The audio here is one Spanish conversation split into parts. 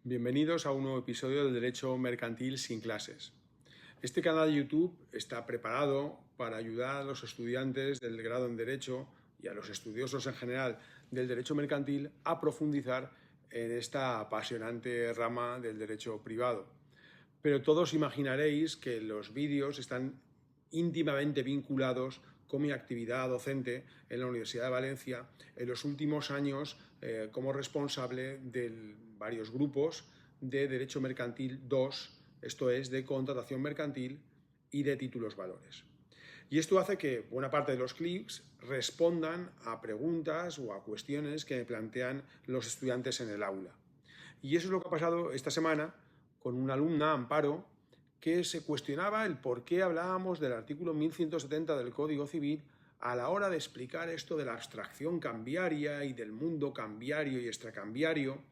Bienvenidos a un nuevo episodio del Derecho Mercantil sin clases. Este canal de YouTube está preparado para ayudar a los estudiantes del grado en Derecho y a los estudiosos en general del Derecho Mercantil a profundizar en esta apasionante rama del derecho privado. Pero todos imaginaréis que los vídeos están íntimamente vinculados con mi actividad docente en la Universidad de Valencia en los últimos años como responsable de varios grupos de Derecho Mercantil 2, esto es, de contratación mercantil y de títulos valores. Y esto hace que buena parte de los clips respondan a preguntas o a cuestiones que me plantean los estudiantes en el aula. Y eso es lo que ha pasado esta semana con una alumna, Amparo, que se cuestionaba el por qué hablábamos del artículo 1170 del Código Civil a la hora de explicar esto de la abstracción cambiaria y del mundo cambiario y extracambiario.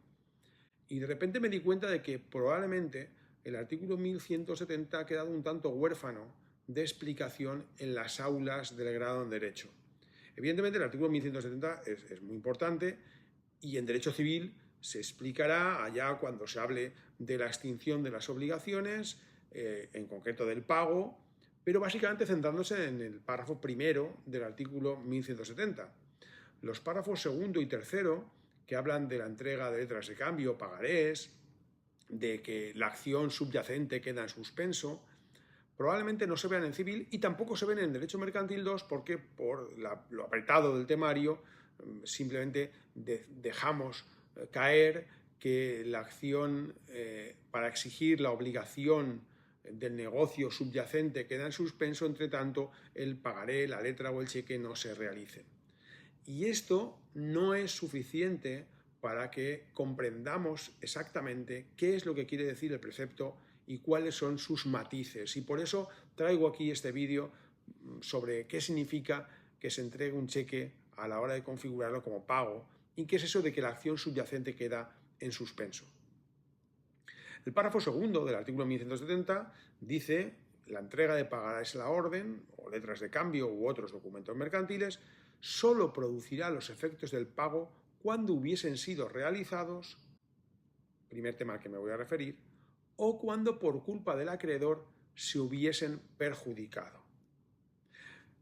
Y de repente me di cuenta de que probablemente el artículo 1170 ha quedado un tanto huérfano de explicación en las aulas del grado en Derecho. Evidentemente el artículo 1170 es muy importante y en Derecho Civil se explicará allá cuando se hable de la extinción de las obligaciones, en concreto del pago, pero básicamente centrándose en el párrafo primero del artículo 1170. Los párrafos segundo y tercero, que hablan de la entrega de letras de cambio, pagarés, de que la acción subyacente queda en suspenso, probablemente no se vean en civil y tampoco se ven en Derecho Mercantil 2 porque por lo apretado del temario simplemente dejamos caer que la acción para exigir la obligación del negocio subyacente queda en suspenso, entre tanto el pagaré, la letra o el cheque no se realicen. Y esto no es suficiente para que comprendamos exactamente qué es lo que quiere decir el precepto y cuáles son sus matices. Y por eso traigo aquí este vídeo sobre qué significa que se entregue un cheque a la hora de configurarlo como pago y qué es eso de que la acción subyacente queda en suspenso. El párrafo segundo del artículo 1170 dice: la entrega de pagarés a la orden o letras de cambio u otros documentos mercantiles solo producirá los efectos del pago cuando hubiesen sido realizados, primer tema al que me voy a referir, o cuando por culpa del acreedor se hubiesen perjudicado.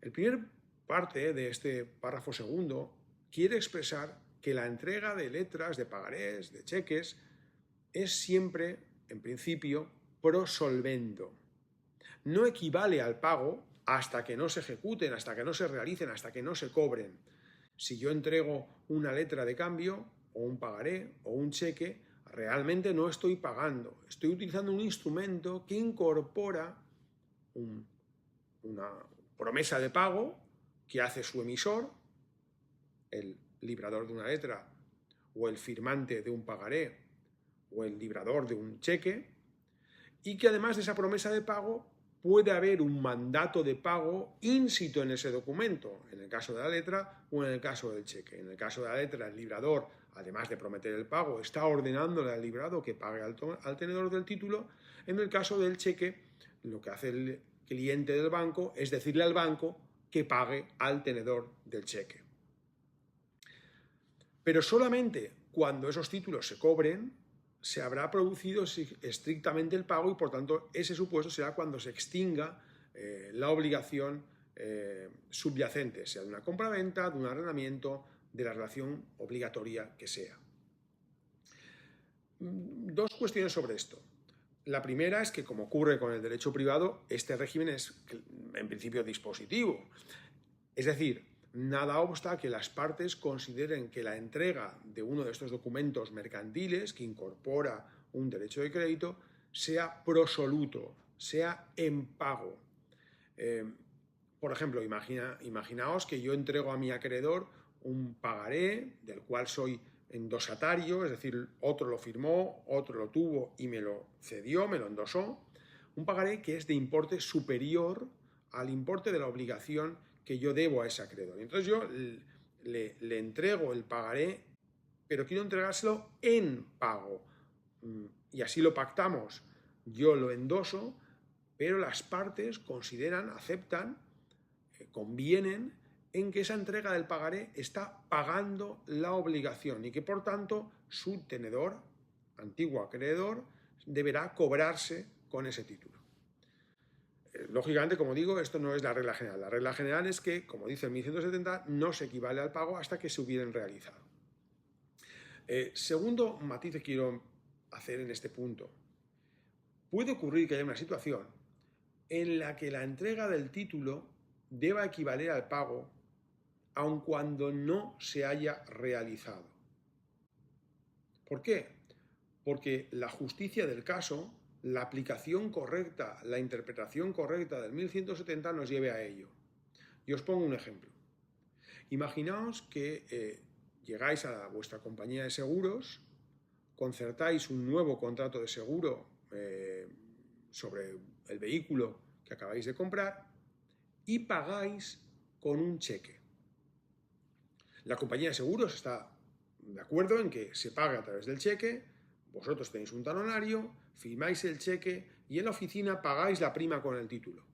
El primer parte de este párrafo segundo quiere expresar que la entrega de letras, de pagarés, de cheques, es siempre, en principio, pro solvendo. No equivale al pago hasta que no se ejecuten, hasta que no se realicen, hasta que no se cobren. Si yo entrego una letra de cambio, o un pagaré, o un cheque, realmente no estoy pagando. Estoy utilizando un instrumento que incorpora una promesa de pago que hace su emisor, el librador de una letra, o el firmante de un pagaré, o el librador de un cheque, y que además de esa promesa de pago puede haber un mandato de pago íncito en ese documento, en el caso de la letra o en el caso del cheque. En el caso de la letra, el librador, además de prometer el pago, está ordenándole al librado que pague al tenedor del título. En el caso del cheque, lo que hace el cliente del banco es decirle al banco que pague al tenedor del cheque. Pero solamente cuando esos títulos se cobren, se habrá producido estrictamente el pago y, por tanto, ese supuesto será cuando se extinga la obligación subyacente, sea de una compraventa, de un arrendamiento, de la relación obligatoria que sea. Dos cuestiones sobre esto. La primera es que, como ocurre con el derecho privado, este régimen es, en principio, dispositivo. Es decir, nada obsta que las partes consideren que la entrega de uno de estos documentos mercantiles que incorpora un derecho de crédito sea prosoluto, sea en pago. Por ejemplo, imaginaos que yo entrego a mi acreedor un pagaré del cual soy endosatario, es decir, otro lo firmó, otro lo tuvo y me lo cedió, me lo endosó, un pagaré que es de importe superior al importe de la obligación que yo debo a ese acreedor. Entonces yo le entrego el pagaré, pero quiero entregárselo en pago. Y así lo pactamos. Yo lo endoso, pero las partes consideran, aceptan, convienen en que esa entrega del pagaré está pagando la obligación y que, por tanto, su tenedor, antiguo acreedor deberá cobrarse con ese título. Lógicamente, como digo, esto no es la regla general. La regla general es que, como dice el 1170, no se equivale al pago hasta que se hubieran realizado. Segundo matiz que quiero hacer en este punto. Puede ocurrir que haya una situación en la que la entrega del título deba equivaler al pago aun cuando no se haya realizado. ¿Por qué? Porque la justicia del caso, la aplicación correcta, la interpretación correcta del 1170 nos lleve a ello. Y os pongo un ejemplo. Imaginaos que llegáis a vuestra compañía de seguros, concertáis un nuevo contrato de seguro sobre el vehículo que acabáis de comprar y pagáis con un cheque. La compañía de seguros está de acuerdo en que se pague a través del cheque, vosotros tenéis un talonario, firmáis el cheque y en la oficina pagáis la prima con el título.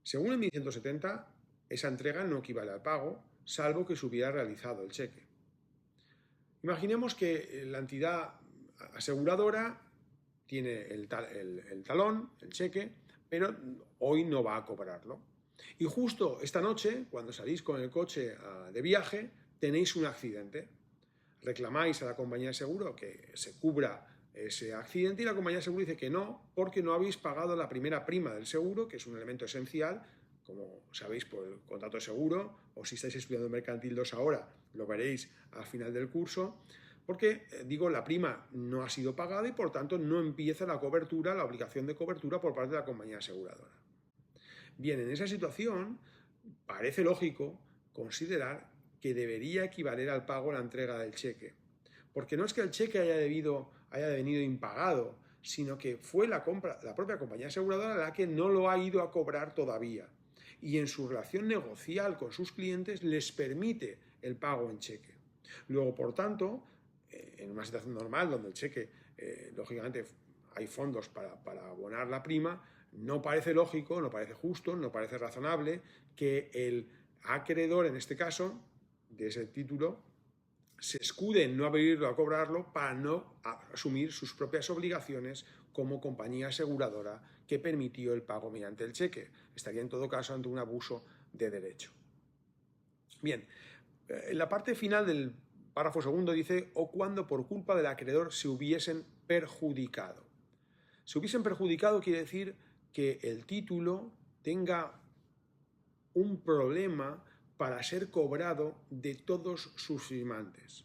Según el 1170, esa entrega no equivale al pago, salvo que se hubiera realizado el cheque. Imaginemos que la entidad aseguradora tiene el talón, el cheque, pero hoy no va a cobrarlo. Y justo esta noche, cuando salís con el coche de viaje, tenéis un accidente. Reclamáis a la compañía de seguro que se cubra ese accidente y la compañía de seguro dice que no, porque no habéis pagado la primera prima del seguro, que es un elemento esencial, como sabéis por el contrato de seguro, o si estáis estudiando Mercantil 2 ahora, lo veréis al final del curso, porque, la prima no ha sido pagada y por tanto no empieza la cobertura, la obligación de cobertura por parte de la compañía aseguradora. Bien, en esa situación parece lógico considerar que debería equivaler al pago la entrega del cheque, porque no es que el cheque haya venido impagado, sino que fue la propia compañía aseguradora la que no lo ha ido a cobrar todavía y en su relación negocial con sus clientes les permite el pago en cheque. Luego, por tanto, en una situación normal donde el cheque, lógicamente, hay fondos para abonar la prima, no parece lógico, no parece justo, no parece razonable que el acreedor, en este caso, de ese título, se escude en no haber ido a cobrarlo para no asumir sus propias obligaciones como compañía aseguradora que permitió el pago mediante el cheque. Estaría en todo caso ante un abuso de derecho. Bien, en la parte final del párrafo segundo dice, o cuando por culpa del acreedor se hubiesen perjudicado. Se hubiesen perjudicado quiere decir que el título tenga un problema para ser cobrado de todos sus firmantes.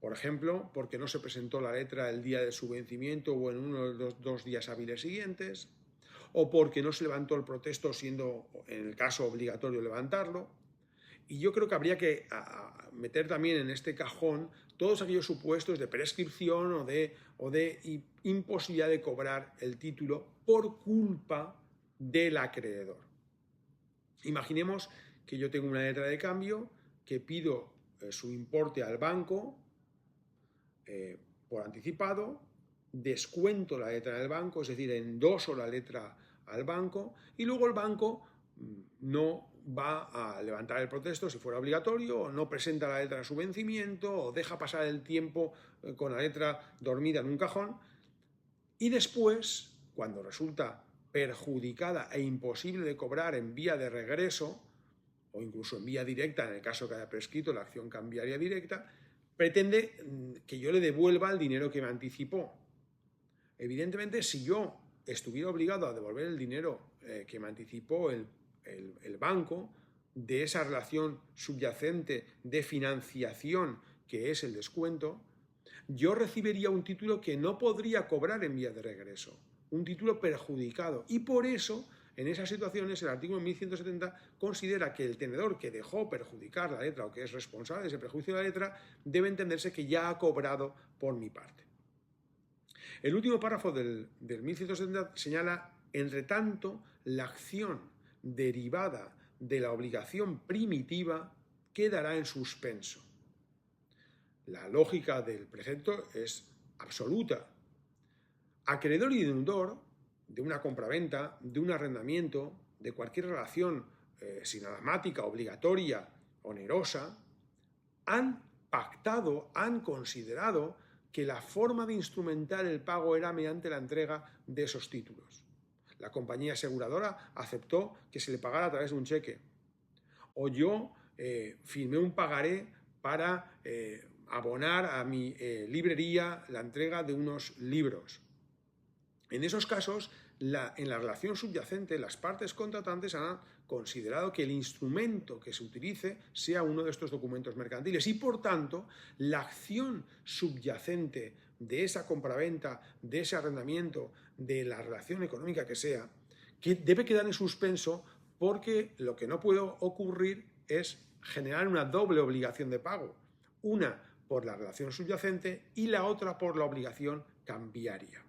Por ejemplo, porque no se presentó la letra el día de su vencimiento o en uno de los 2 días hábiles siguientes, o porque no se levantó el protesto siendo, en el caso, obligatorio levantarlo. Y yo creo que habría que meter también en este cajón todos aquellos supuestos de prescripción o de imposibilidad de cobrar el título por culpa del acreedor. Imaginemos que yo tengo una letra de cambio, que pido su importe al banco por anticipado, descuento la letra del banco, es decir, endoso la letra al banco y luego el banco no va a levantar el protesto si fuera obligatorio, o no presenta la letra a su vencimiento, o deja pasar el tiempo con la letra dormida en un cajón, y después, cuando resulta perjudicada e imposible de cobrar en vía de regreso, o incluso en vía directa en el caso que haya prescrito la acción cambiaria directa, pretende que yo le devuelva el dinero que me anticipó. Evidentemente, si yo estuviera obligado a devolver el dinero que me anticipó el banco de esa relación subyacente de financiación que es el descuento, yo recibiría un título que no podría cobrar en vía de regreso, un título perjudicado. Y por eso, en esas situaciones, el artículo 1170 considera que el tenedor que dejó perjudicar la letra o que es responsable de ese perjuicio de la letra debe entenderse que ya ha cobrado por mi parte. El último párrafo del 1170 señala, entre tanto, la acción derivada de la obligación primitiva quedará en suspenso. La lógica del precepto es absoluta. Acreedor y deudor de una compraventa, de un arrendamiento, de cualquier relación sinamática, obligatoria, onerosa, han pactado, han considerado que la forma de instrumentar el pago era mediante la entrega de esos títulos. La compañía aseguradora aceptó que se le pagara a través de un cheque. O yo firmé un pagaré para abonar a mi librería la entrega de unos libros. En esos casos, en la relación subyacente, las partes contratantes han considerado que el instrumento que se utilice sea uno de estos documentos mercantiles y, por tanto, la acción subyacente de esa compraventa, de ese arrendamiento, de la relación económica que sea, que debe quedar en suspenso porque lo que no puede ocurrir es generar una doble obligación de pago, una por la relación subyacente y la otra por la obligación cambiaria.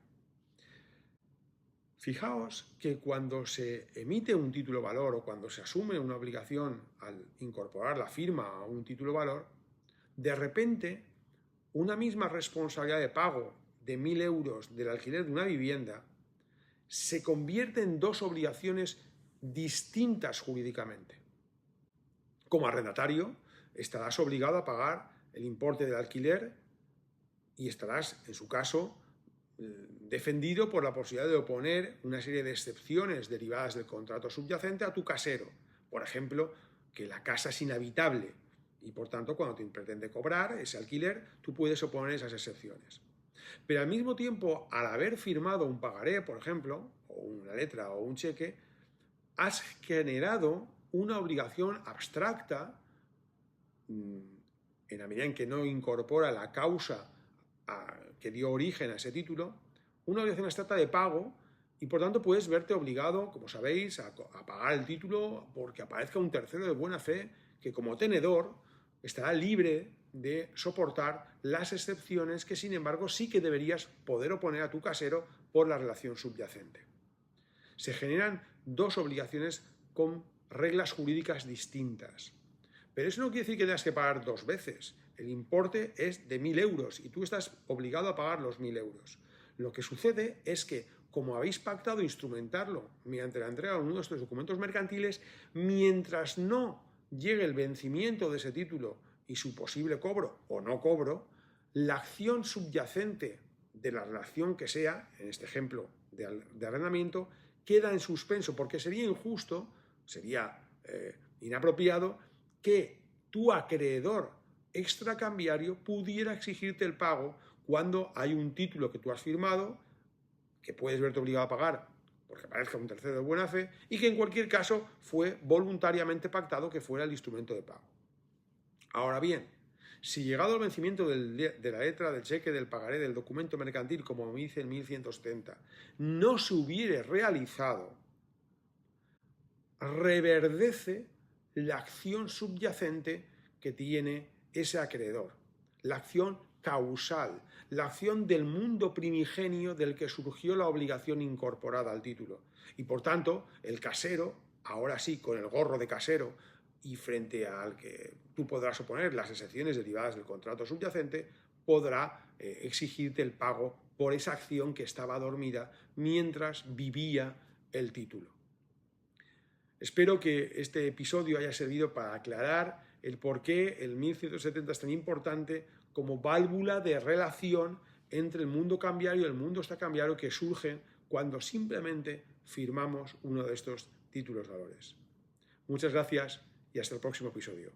Fijaos que cuando se emite un título valor o cuando se asume una obligación al incorporar la firma a un título valor, de repente una misma responsabilidad de pago de 1.000 euros del alquiler de una vivienda se convierte en dos obligaciones distintas jurídicamente. Como arrendatario, estarás obligado a pagar el importe del alquiler y estarás, en su caso, defendido por la posibilidad de oponer una serie de excepciones derivadas del contrato subyacente a tu casero. Por ejemplo, que la casa es inhabitable y, por tanto, cuando te pretende cobrar ese alquiler, tú puedes oponer esas excepciones. Pero al mismo tiempo, al haber firmado un pagaré, por ejemplo, o una letra o un cheque, has generado una obligación abstracta en la medida en que no incorpora la causa que dio origen a ese título, una obligación abstracta de pago y por tanto puedes verte obligado, como sabéis, a pagar el título porque aparezca un tercero de buena fe que como tenedor estará libre de soportar las excepciones que sin embargo sí que deberías poder oponer a tu casero por la relación subyacente. Se generan dos obligaciones con reglas jurídicas distintas. Pero eso no quiere decir que tengas que pagar dos veces. El importe es de 1.000 euros y tú estás obligado a pagar los 1.000 euros. Lo que sucede es que, como habéis pactado instrumentarlo mediante la entrega de uno de estos documentos mercantiles, mientras no llegue el vencimiento de ese título y su posible cobro o no cobro, la acción subyacente de la relación que sea, en este ejemplo de arrendamiento, queda en suspenso porque sería injusto, sería inapropiado que tu acreedor extracambiario pudiera exigirte el pago cuando hay un título que tú has firmado, que puedes verte obligado a pagar porque parezca un tercero de buena fe y que en cualquier caso fue voluntariamente pactado que fuera el instrumento de pago. Ahora bien, si llegado al vencimiento de la letra, del cheque, del pagaré, del documento mercantil, como me dice el 1170, no se hubiere realizado, reverdece la acción subyacente que tiene ese acreedor, la acción causal, la acción del mundo primigenio del que surgió la obligación incorporada al título. Y por tanto, el casero, ahora sí, con el gorro de casero y frente al que tú podrás oponer las excepciones derivadas del contrato subyacente, podrá exigirte el pago por esa acción que estaba dormida mientras vivía el título. Espero que este episodio haya servido para aclarar el por qué el 1170 es tan importante como válvula de relación entre el mundo cambiario y el mundo extracambiario que surgen cuando simplemente firmamos uno de estos títulos valores. Muchas gracias y hasta el próximo episodio.